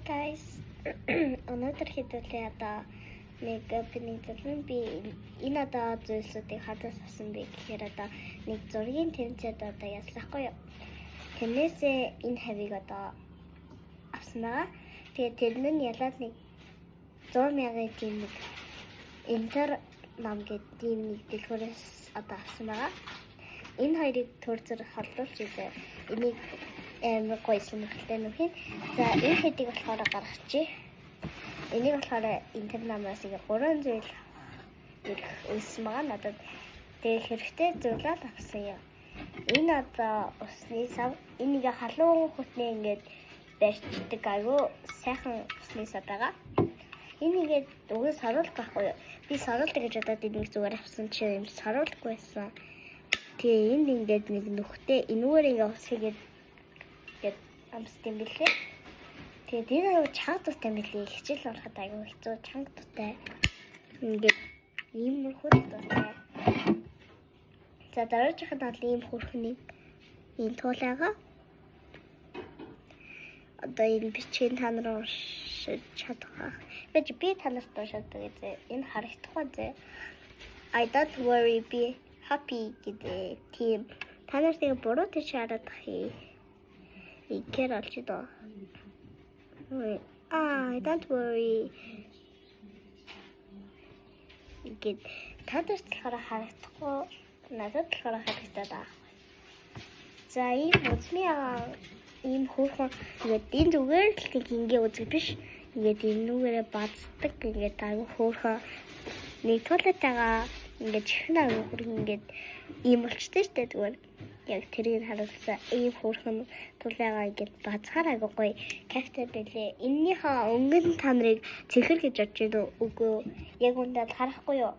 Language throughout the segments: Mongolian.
Guys, өнөөдөр хэдүүлээ одоо нэг opening зөвлөн би энэ одоо зүйлсүүдийг хадаас авсан би гэхээр одоо нэг зургийн тэмцээд одоо ясахгүй юу. Тэрнээсээ энэ хавийг одоо авсан байгаа. Тэгээд тэр нь ялаад нэг 100,000 тийм нэг интер нам гэдэг тийм нэг дэлгүүрээс одоо авсан байгаа. Энэ хоёрыг төрзөр холлуулж үзээ. Энийг амар гоё сонирхолтой нүхэн. За энэ хэдийг болохоор гаргачих. Энийг болохоор интернамаас ингээ 3 зүйл ирэх өссөн байгаа. Надад тэг хэрэгтэй зүйлээ авсан юм. Энэ одоо усны сав. Энийг халуун хүтнээ ингээд барьчдаг аюу сайхан усны сав байгаа. Энэ ингээд уг саруулах байхгүй юу? Би саруулдаг гэж бодоод энийг зүгээр авсан чи юм саруулахгүй байсан. Тэгээ энд ингээд нэг нүхтэй энүүгээр ингээ усыг амстай билээ. Тэгээд энэ аюу чанга тутай билээ. Хичээл ороход аюу хэцүү чанга тутай. Ингээд ийм хурдтай. За дараагийнхад бол ийм хөрхний энэ туулайгаа одоо энэ бичгийн та нар уншиж чадах. Би та нарт уншаад байгаа. Энэ харагдахгүй зэ. I don't worry, be happy гэдэг тийм та нарт яг буруу тийш хараад хий. Ikер олж доо. Don't worry. Ингээд тадарч болохоор харагдахгүй надад болохоор харагдаад байгаа. За ийм үзмийн ийм хөөрхөн ингээд энэ зүгээр л тийг ингээ үзэх биш. Ингээд энүүгээрээ бацдаг ингээд аюу хөөрхөн нэг туалетайгаа ингээд чихнэ аюу хөрхөн ингээд ийм болчтой шүү дээ зүгээр. Яг тэрийг харуулсан ийм хөөрхөн тулайгаа ингээд бацгаар аягүй гоё кафтер бэлээ. Эннийхээ өнгөн та нарыг цэхэр гэж бодож байна үгүй яг үндэ харахгүй юу.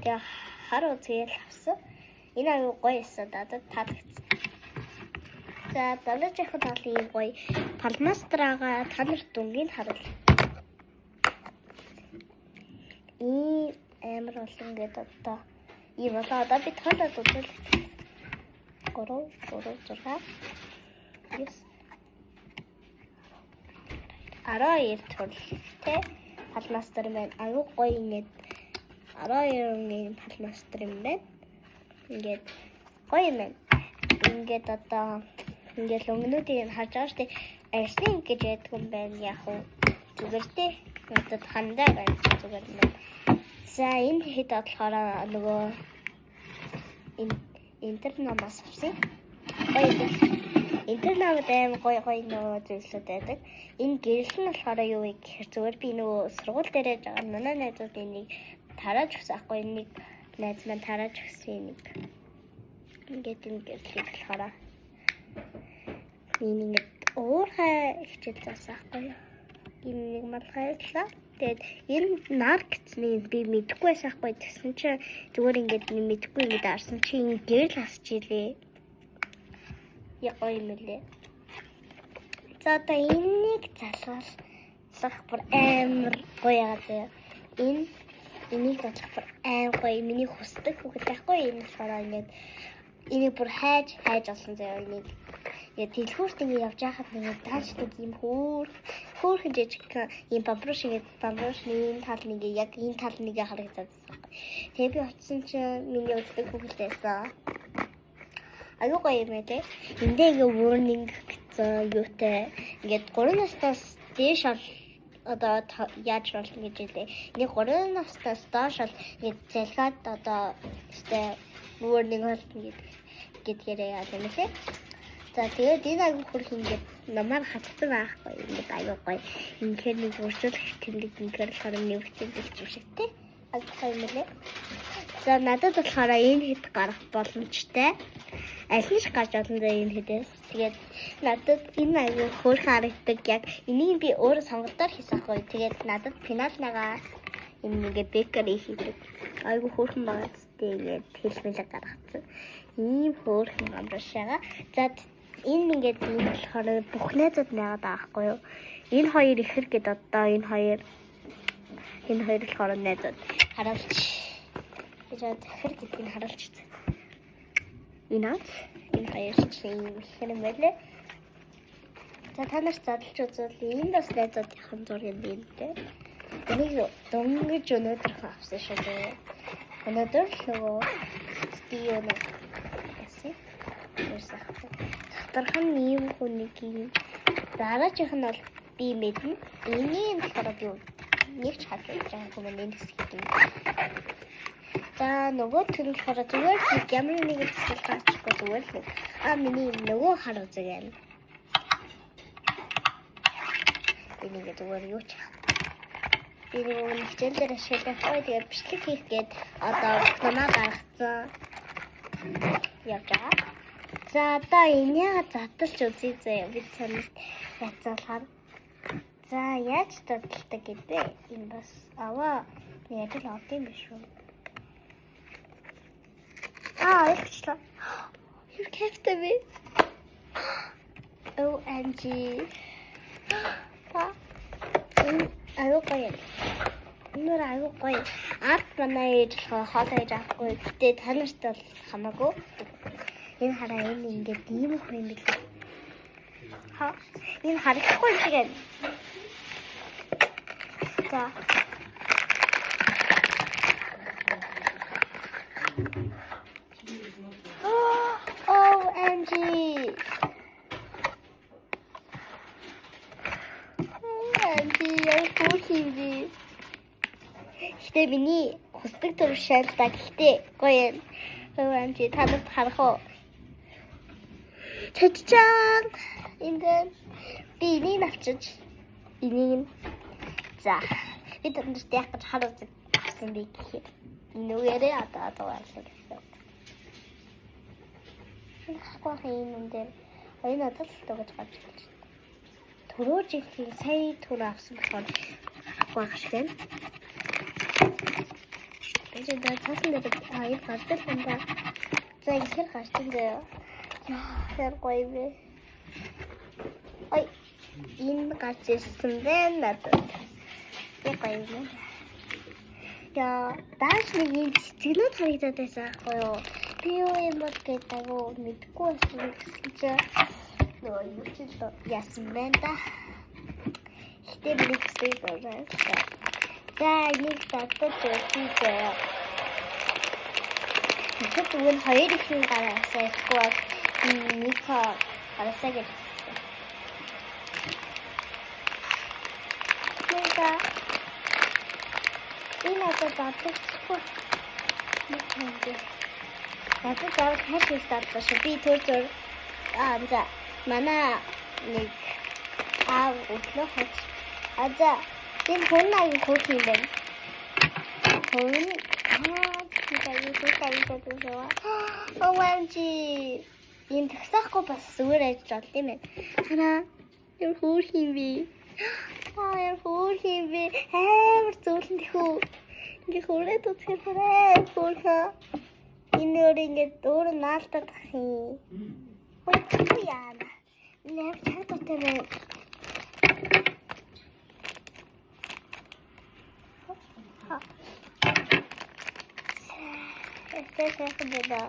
Тэгээ хар үзгээл авсан. Энэ аягүй гоё эсэ надад таалагдсан. За дараагийнхад бол ийм гоё палмастрага та нарт өнгөнд харуул. Ийм амар олон гэдэг одоо ийм болоо одоо би тоолоод үзвэл 3 6 9 12 төрөлтэй палмастер байна. Аюу гоё ингээд 12-ын палмастер юм байна. Ингээд гоё юм байна. Ингээд одоо ингээд өнгөнүүдийг харж байгаа штеп арсны гэж яддаг юм байна. Яг уу зүгээр дээ. Надад хандаа байна зүгээр юм. За энэ хэд болохоор нөгөө энэ интернамаас авсан. Интернамд аим гоё нөгөө зүйлсүүд байдаг. Энэ гэрэл нь болохоор юу вэ гэхээр зүгээр би нөгөө сургууль дээрээ байгаа манай найзууд энийг тарааж өгсөн ахгүй энийг найз маань тарааж өгсөн нэг. Ингээд энэ гэрлийг болохоор энэ уурхай хичээл заасан ахгүй юу. Энэ нэг малгайлаа. Тэгээд энэ нар гэцнийг би мэдэхгүй байсан хгүй тэгсэн чинь зүгээр ингээд мэдэхгүй ингээд арсан чи энэ гэрэл хасч илээ. Яг гоё юм лээ. За одоо энийг залгуулах бүр амар гоё яагаад вэ? Энийг залгах бүр амар гоё миний хүсдэг хүүхэд байхгүй энэ болохоор ингээд энийг бүр хайж олсон заяа энийг. Тэгээд дэлгүүрт ингээд явж байхад нэг даачдаг юм хөөрхөн жижиг ийм бамбруш ийм тал нэг яг энэ тал нэг харагдаад байна. Тэгээ би очсон чинь миний үздэг хүүхэд байсан. Аюу гоё юм ээ. Эндээ ингээ warning гэсэн юутай ингээд 3 настаас дээш одоо яаж болно гэж хэлээ. Энийг 3 настаас доош бол ингээд залгаад одоо өстэй warning болно гэдгээр яа юм лээ. За тэгээд энэ аюу хөрх ингээд намайг хатсан байхгүй ингээд аюу гоё. Ингээд нэг урьдчилах тэмдэг ингээд болохоор нэвчдэг юм шиг те. Аюу гоё юм лээ. За надад болохоор энэ хэд гарах боломжтой. Аль нь ч гарч олон зэ энэ хэдээс. Тэгээд надад энэ аюу хөрх харагддаг яг энийг би өөрөө сонголтоор хийсэн хгүй. Тэгээд надад пеналнага энэ нэгэ бекери хийдэг. Аюу хөрхэн байгаа тэгээд хэлмэлэг гаргацсан. Ийм хөрхэн амрашаага. За энэ ингээд ийм болохоор бүх найзууд найгаад байгаа хгүй юу. Энэ хоёр ихэр гээд одоо энэ хоёр болохоор найзууд харуулж. Тэгээд ихэр гэдгийг харуулж үзье. Энэ хоёр чинь ихэр юм байлээ. За та нарт задлж үзвэл энэ бас найзуудынхан зураг юм дээ. Энийг дөнгөж өнөөдөр авсан шүү дээ. Өнөөдөр л нөгөө стил юу гэсэн. Захтархан ийм хүнийг дараачих нь бол би мэднэ. Энийг болохоор би нэг ч хадгалж байгаа юм энэ хэсэг юм. За нөгөө тэр болохоор зүгээр нэг ямар нэг зүйл гацхгүй зүгээр л миний нөгөө хар үзэг юм. Энийг зүгээр юу ч би нөгөө хичээл дээр ашиглах гоё тэгээ бичлэг хийх гээд одоо номоо гаргацсан. Явж байгаа. За одоо энийг задлж үзье зөө бид саналт яцаалахаар. За яаж задалдаг гэдэг энэ бас аваа яаж л авдсан биш үү? Ойлчлаа. Юу кэфтэй бэ? OMG. Аюу гоё. Нэр аюу гоё. Арт манай ээж хоол хийж авахгүй. Гэтэ та нарт бол хамаагүй. Энэ хараа энэ ингээд ийм их юм бэл. Энэ харахгүй шиг байна. За. OMG. Гэтэ миний хүсдэг төв шалдаг. Гэтэ гоё юм. OMG та нарт харах уу? Чачаан. Ингээд би энийг авчиж энийг за би тэндээс яг гэж хараад авсан би гэхээр нүгээрээ одоо байлаа гэсэн. Хахгүй юм дээр энэ одоо л төгөж гарч ирж байна. Төрөө жилийн сая төр авсан болохоор хахгүй гаш байна. Эцэг даа цаасан дээр аяг гардаг юм да. За ихэр гарсан дээ. Яа гоё бэ. Ой энэ гарч ирсэн байна надад. Яг гоё юм. Яа дааш нэг юм цэцгнүүд харагдаад байсан аахгүй юу? Би юу юм бол гэдэг мэдгүй байсан гэсэн чинь нөгөө юу ч л яасан байна да. Гэтэ би хэсэг байна. За энийг татдаг үзье. Тэгэхэд үн хоёр ихэн гараасаа эсвэл нэг гараасаа гэж хэлсэн. Нэга энэ одоо татдаггүй. Мэдээ. Надад яг хэвчээ татдаг шүү. Би тэр зур за манай нэг өглөө хач. За энэ хүн аяг хөх юм байна. Хүн OMG энэ тагсахгүй бас зүгээр ажиж болд юм байна. Танаа ямар хөөх юм бэ? Ямар хөөх юм бэ? Амар зөөлөн тэхүү. Ингээ хүрээд үзэхээр хөөхөө. Энэ өөр ингээд өөр наалтах юм. Хөөе яана. Нэр чагттай байна. Эстэ хэвдэ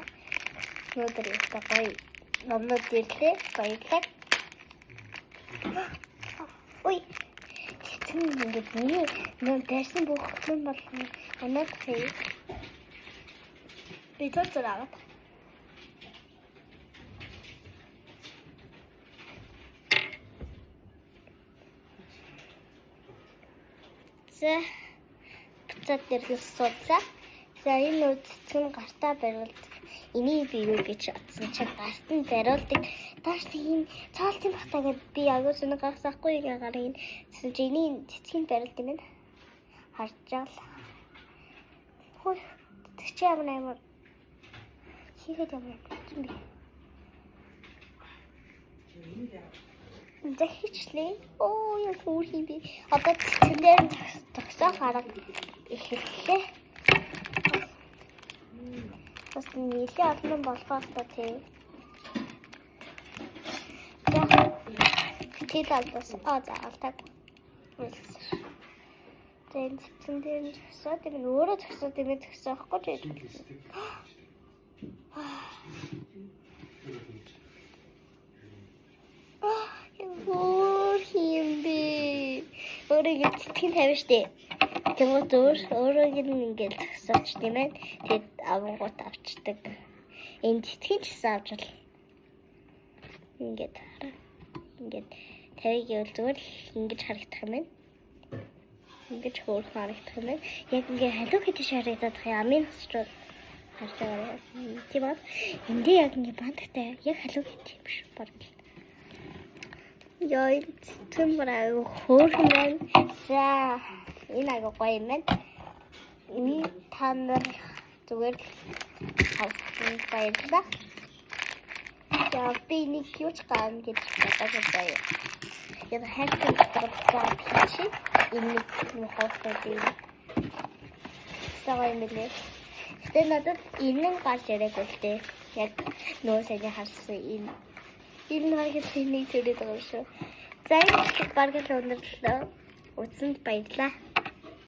өнөөдөр ястаа гоё номнод ирлээ баярлалаа. Ой тийм ингээд миний нэр дэрсэн бүхэн бол анаад хий. Би төцөрөө. За буцаад ирлээ судлаа. За энэ үдцэн гартаа бариулдаг. Энийг би юу гэж бодсон чи гарт нь бариулдаг. Тааш тийм цаалтын бахтаа гэд би аягүй сүнэг гаргасахгүй яагаар энэ цэцгийн цэцгийн бариулд юм байна. Харжаал. Хөөе. Чи ямар хийгээд юм бэ? Захичлээ. Оо яа хөөх юм бэ? Одоо цэцгээр тогсоо хараг эхэллээ. Бас нэлээ олон болохоор та тий. За. Тэд алдас заалтаг. Тэн цэцэн сод юм өөрөө зөксөд юм зөксөхгүй ч юм. Яа. өөрийгөө сэтгэн тавина штэ. Тэгмээ өөрөө ингээд зогсооч тийм ээ. Тэгэд авангууд авчдаг. Энэ сэтгэн ч гэсэн авч бол ингээд хараа. Ингээд тавиг явал зүгээр ингэж харагдах юм байна. Ингэж хөөрхөн харагдах юм байна. Яг ингээд халуу гэдэг харагдах юм. Амийн хосчрол харж байгаа. Тийм бод. Эндээ яг ингээд бандтай яг халуу гэдэг юм шиг баг. Яа, тэмрээ хөөрхөн байна. За, энэ агай гоё юм байна. Та нар зүгээр хавсан баярлалаа. Я би нэг юу ч гам гэж бодож байна. Яг хайртай бодож чи энэ нэг хавтаа би. Сая мэлээ. Тэ надад энэ гарч ирэх үлдээ. Яг нөө сайн харсан энэ нэг тэнийг төрөд байгаа шүү. За энэ баг л өнөрлөө. Утсанд баярлаа.